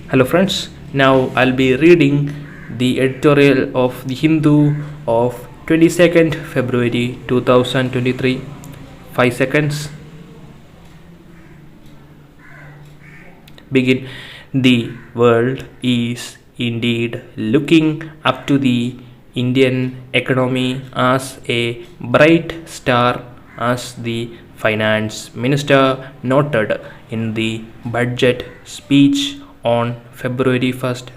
Hello friends, now I'll be reading the editorial of the Hindu of 22nd February 2023. 5 seconds. Begin. The world is indeed looking up to the Indian economy as a bright star, as the finance minister noted in the budget speech on February 1st.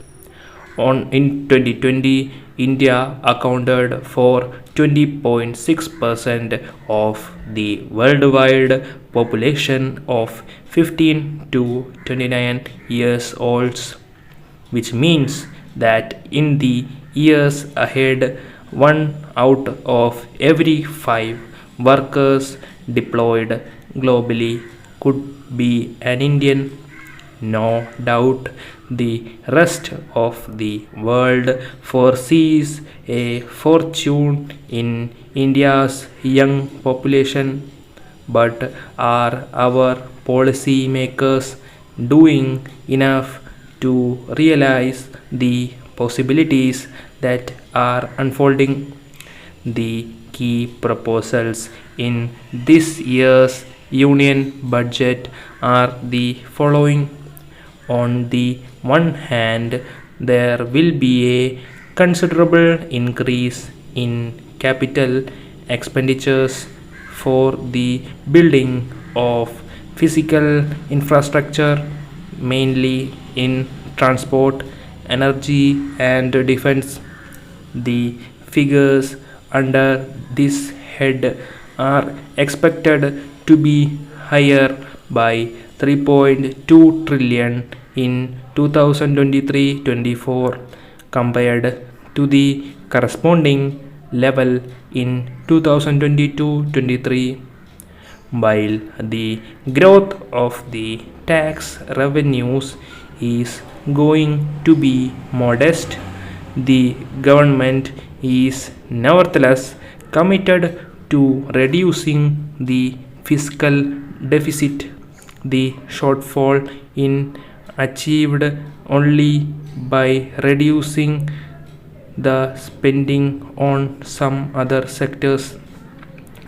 In 2020, India accounted for 20.6% of the worldwide population of 15 to 29 years olds, which means that in the years ahead, one out of every five workers deployed globally could be an Indian. No doubt, the rest of the world foresees a fortune in India's young population, but are our policymakers doing enough to realize the possibilities that are unfolding? The key proposals in this year's union budget are the following. On the one hand, there will be a considerable increase in capital expenditures for the building of physical infrastructure, mainly in transport, energy, and defense. The figures under this head are expected to be higher by 3.2 trillion in 2023-24 compared to the corresponding level in 2022-23. While the growth of the tax revenues is going to be modest, the government is nevertheless committed to reducing the fiscal deficit. The shortfall is achieved only by reducing the spending on some other sectors.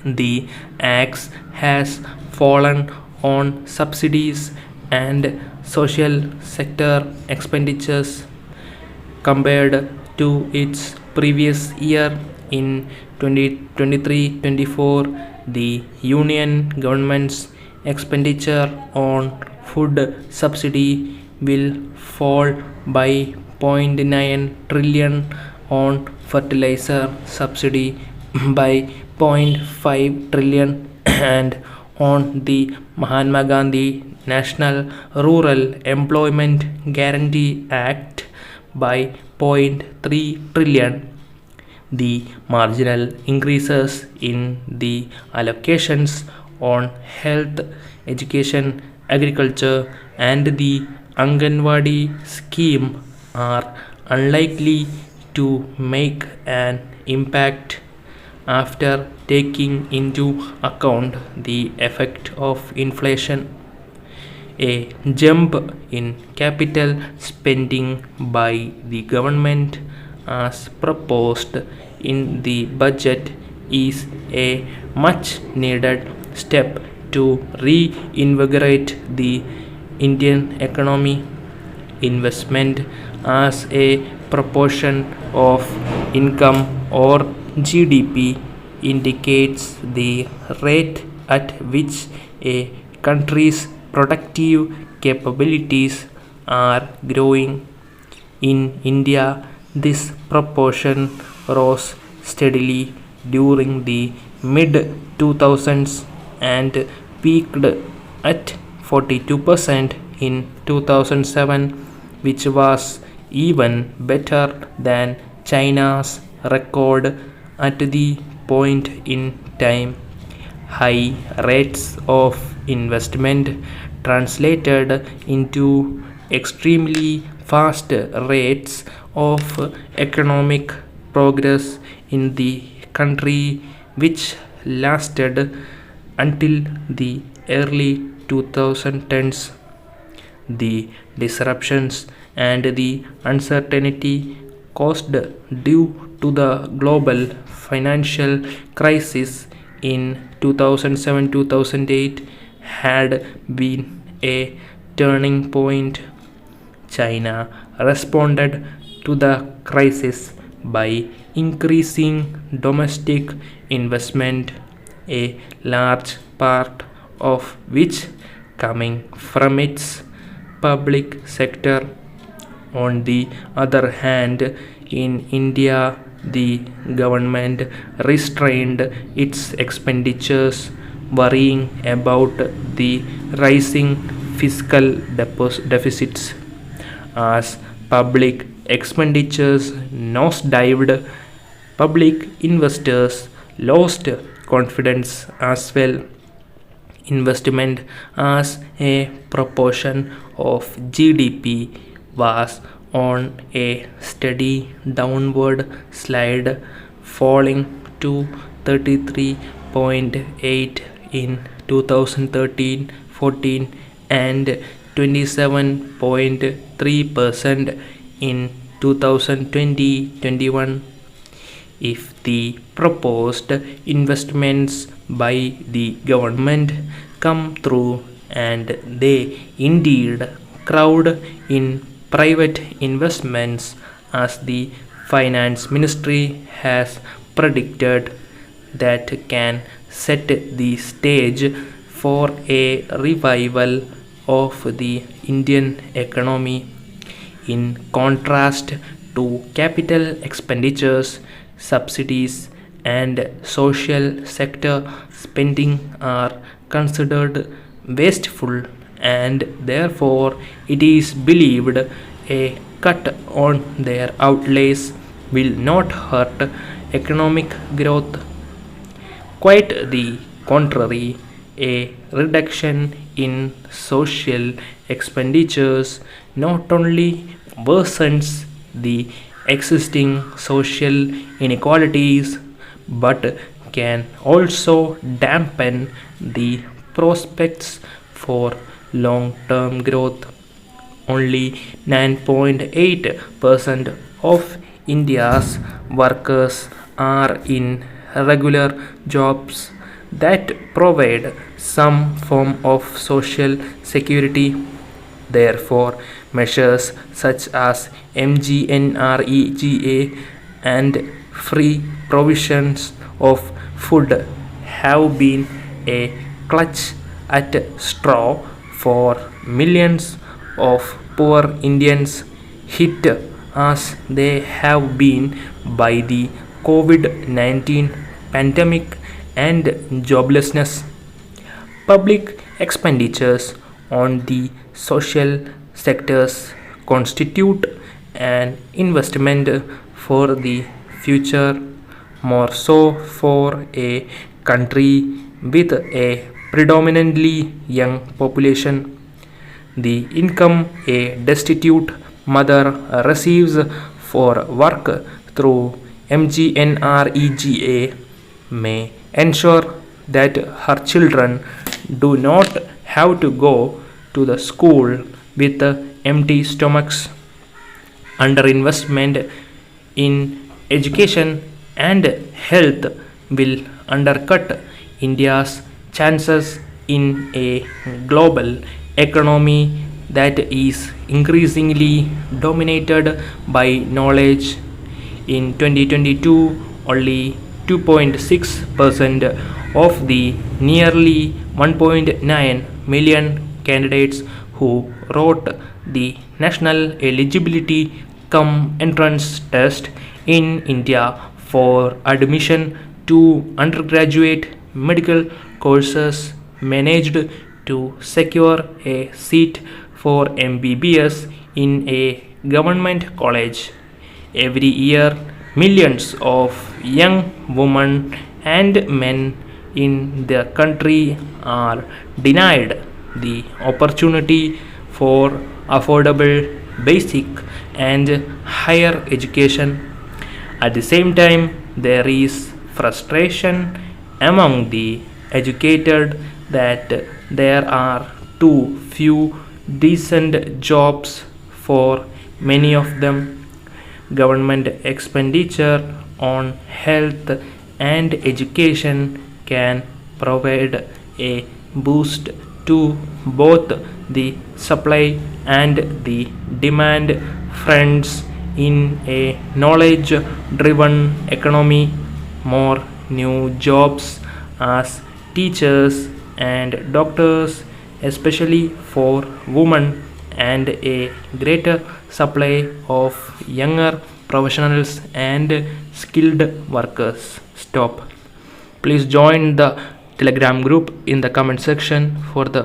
The axe has fallen on subsidies and social sector expenditures compared to its previous year. In 2023-24, the union government's expenditure on food subsidy will fall by 0.9 trillion, on fertilizer subsidy by 0.5 trillion, and on the Mahatma Gandhi National Rural Employment Guarantee Act by 0.3 trillion. The marginal increases in the allocations on health, education, agriculture, and the Anganwadi scheme are unlikely to make an impact after taking into account the effect of inflation. A jump in capital spending by the government as proposed in the budget is a much needed step to reinvigorate the Indian economy. Investment as a proportion of income or GDP indicates the rate at which a country's productive capabilities are growing. In India, this proportion rose steadily during the mid 2000s and peaked at 42% in 2007, which was even better than China's record at the point in time. High rates of investment translated into extremely fast rates of economic progress in the country, which lasted until the early 2010s. The disruptions and the uncertainty caused due to the global financial crisis in 2007-2008 had been a turning point. China responded to the crisis by increasing domestic investment, a large part of which coming from its public sector. On the other hand, in India, the government restrained its expenditures, worrying about the rising fiscal deficits. As public expenditures nosedived, public investors lost confidence as well. Investment as a proportion of GDP was on a steady downward slide, falling to 33.8 in 2013-14 and 27.3% in 2020-21. If the proposed investments by the government come through, and they indeed crowd in private investments as the finance ministry has predicted, that can set the stage for a revival of the Indian economy. In contrast to capital expenditures, subsidies and social sector spending are considered wasteful, and therefore it is believed a cut on their outlays will not hurt economic growth. Quite the contrary, a reduction in social expenditures not only worsens the existing social inequalities but can also dampen the prospects for long term growth. Only 9.8% of India's workers are in regular jobs that provide some form of social security. Therefore, measures such as MGNREGA and free provisions of food have been a clutch at straw for millions of poor Indians hit as they have been by the COVID-19 pandemic and joblessness. Public expenditures on the social sectors constitute an investment for the future, more so for a country with a predominantly young population. The income a destitute mother receives for work through MGNREGA may ensure that her children do not have to go to the school with empty stomachs. Underinvestment in education and health will undercut India's chances in a global economy that is increasingly dominated by knowledge. In 2022, only 2.6% of the nearly 1.9 million candidates who wrote the national eligibility cum entrance test in India for admission to undergraduate medical courses managed to secure a seat for MBBS in a government college. Every year, millions of young women and men in the country are denied the opportunity for affordable basic and higher education. At the same time, there is frustration among the educated that there are too few decent jobs for many of them. Government expenditure on health and education can provide a boost to both the supply and the demand fronts in a knowledge driven economy. More new jobs as teachers and doctors, especially for women, and a greater supply of younger professionals and skilled workers. Stop. Please join the Telegram group in the comment section for the